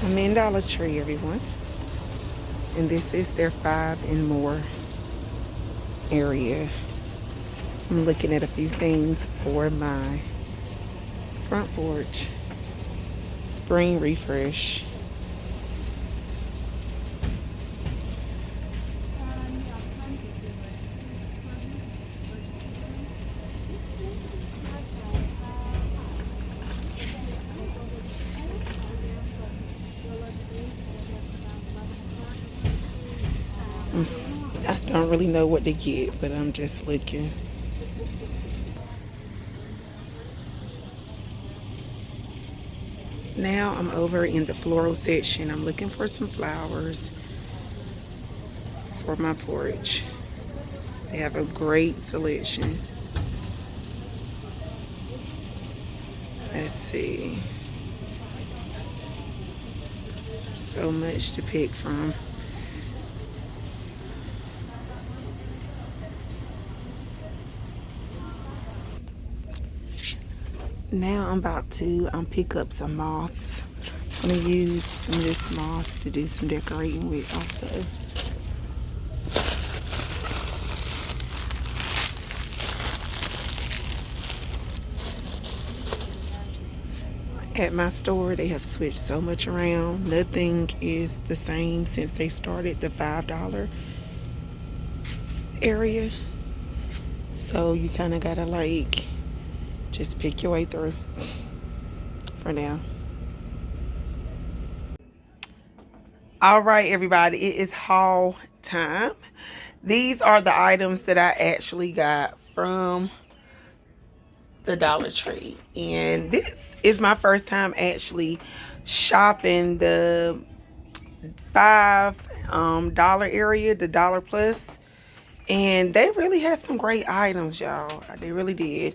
I'm in Dollar Tree, everyone, and this is their 5 and more area. I'm looking at a few things for my front porch spring refresh. I don't really know what to get, but I'm just looking. Now I'm over in the floral section. I'm looking for some flowers for my porch. They have a great selection. Let's see. So much to pick from. Now I'm about to pick up some moss. I'm gonna use some of this moss to do some decorating with also. At my store, they have switched so much around. Nothing is the same since they started the $5 area. So you kind of gotta like just pick your way through for now. All right, everybody, it is haul time. These are the items that I actually got from the Dollar Tree, and this is my first time actually shopping the $5 area, the dollar plus, and they really had some great items, y'all. They really did.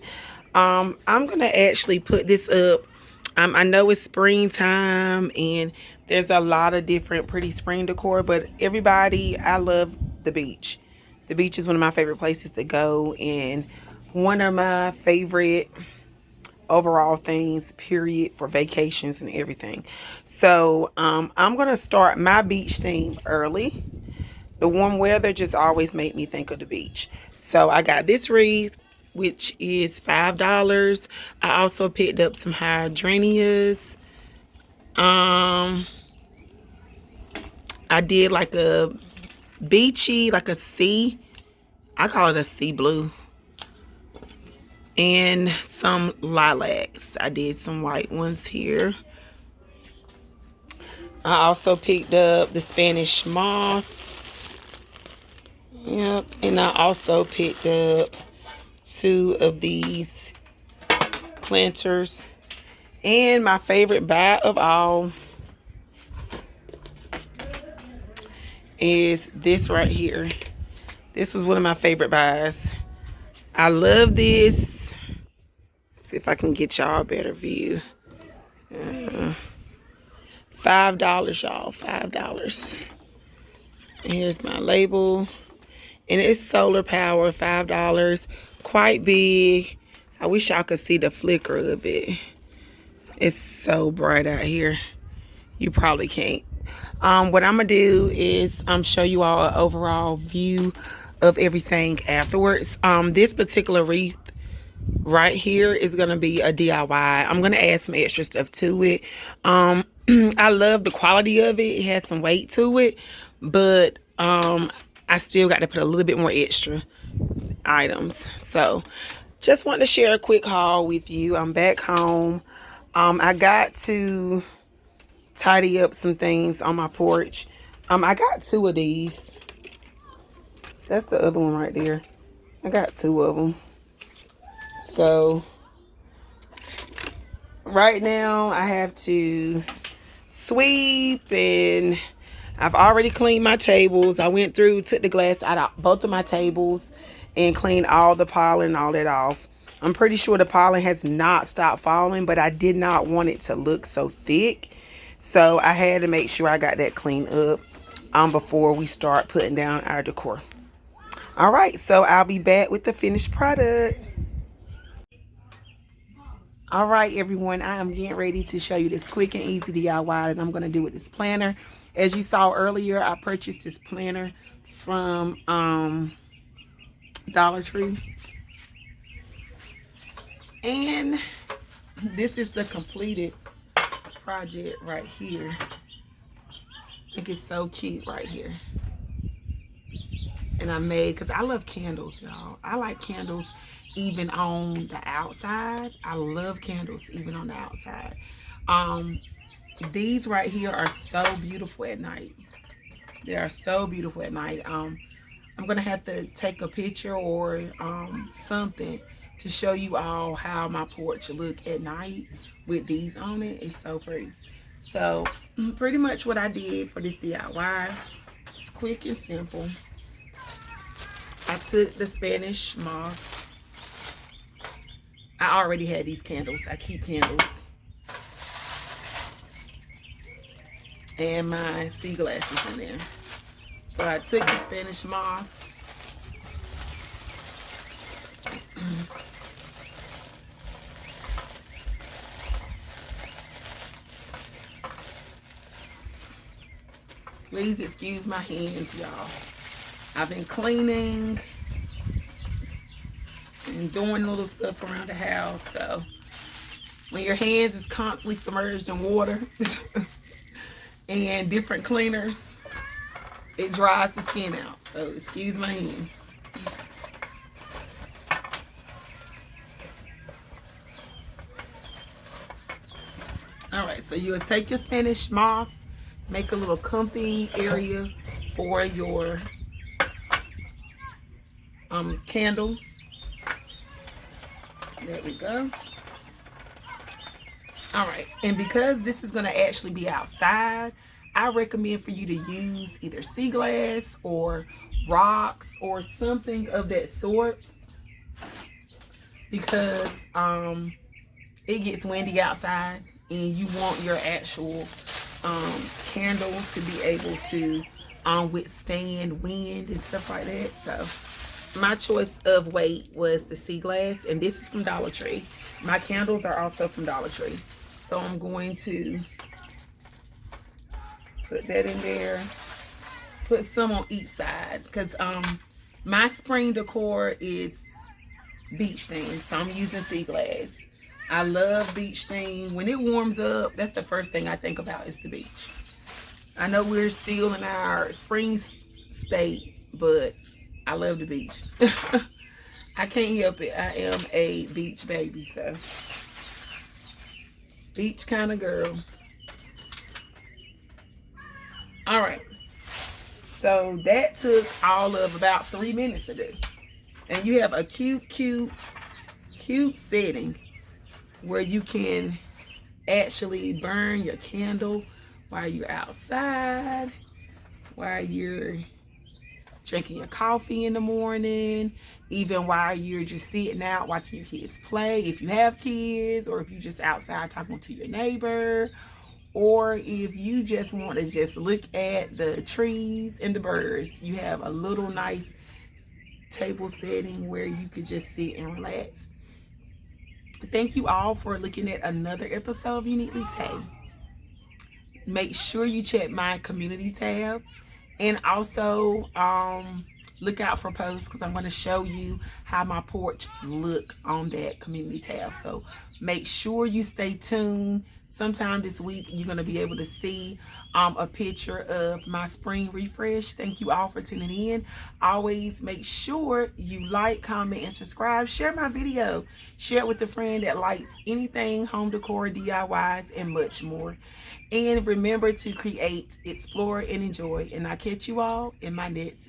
I'm gonna actually put this up. I know it's springtime and there's a lot of different pretty spring decor, but everybody, I love the beach. The beach is one of my favorite places to go, and one of my favorite overall things, period, for vacations and everything. So I'm gonna start my beach theme early. The warm weather just always made me think of the beach. So I got this wreath, which is $5. I also picked up some hydrangeas. I did like a beachy, like a sea. I call it a sea blue. And some lilacs. I did some white ones here. I also picked up the Spanish moss. Yep. And I also picked up 2 of these planters. And my favorite buy of all is this right here. This was one of my favorite buys. I love this. Let's see if I can get y'all a better view. $5, y'all. $5. And here's my label. And it's solar power, $5. Quite big. I wish y'all could see the flicker of it. It's so bright out here. You probably can't. What I'm gonna do is show you all an overall view of everything afterwards. This particular wreath right here is gonna be a DIY. I'm gonna add some extra stuff to it. I love the quality of it. It has some weight to it, but I still got to put a little bit more extra items. So just want to share a quick haul with you. I'm back home. I got to tidy up some things on my porch. I got 2 of these. That's the other one right there. I got 2 of them. So right now I have to sweep, and I've already cleaned my tables. I went through, took the glass out of both of my tables and cleaned all the pollen and all that off. I'm pretty sure the pollen has not stopped falling, but I did not want it to look so thick. So I had to make sure I got that cleaned up before we start putting down our decor. All right, so I'll be back with the finished product. All right, everyone, I am getting ready to show you this quick and easy DIY that I'm going to do with this planner. As you saw earlier, I purchased this planner from Dollar Tree. And this is the completed project right here. I think it's so cute right here. And I made, because I love candles, y'all. I like candles even on the outside. I love candles even on the outside. These right here are so beautiful at night. They are so beautiful at night. I'm gonna have to take a picture or something to show you all how my porch look at night with these on it. It's so pretty. So pretty much what I did for this DIY, it's quick and simple. I took the Spanish moss. I already had these candles. I keep candles. And my sea glasses in there. So I took the Spanish moss. Please excuse my hands, y'all. I've been cleaning and doing little stuff around the house. So when your hands is constantly submerged in water and different cleaners, it dries the skin out. So excuse my hands. All right, so you'll take your Spanish moss, make a little comfy area for your candle. There we go. All right, and because this is gonna actually be outside, I recommend for you to use either sea glass or rocks or something of that sort, because it gets windy outside and you want your actual candles to be able to withstand wind and stuff like that. So my choice of weight was the sea glass, and this is from Dollar Tree. My candles are also from Dollar Tree. So I'm going to put that in there. Put some on each side, because my spring decor is beach themed, so I'm using sea glass. I love beach theme. When it warms up, that's the first thing I think about is the beach. I know we're still in our spring state, but I love the beach. I can't help it. I am a beach baby, so beach kind of girl. All right. So that took all of about 3 minutes to do. And you have a cute setting where you can actually burn your candle while you're outside, while you're drinking your coffee in the morning, even while you're just sitting out watching your kids play, if you have kids, or if you're just outside talking to your neighbor, or if you just want to just look at the trees and the birds. You have a little nice table setting where you could just sit and relax. Thank you all for looking at another episode of Uneatly Tae. Make sure you check my community tab, and also look out for posts, because I'm going to show you how my porch look on that community tab. So make sure you stay tuned. Sometime this week you're going to be able to see a picture of my spring refresh. Thank you all for tuning in. Always make sure you like, comment, and subscribe. Share my video. Share it with a friend that likes anything home decor, DIYs, and much more. And remember to create, explore, and enjoy. And I'll catch you all in my next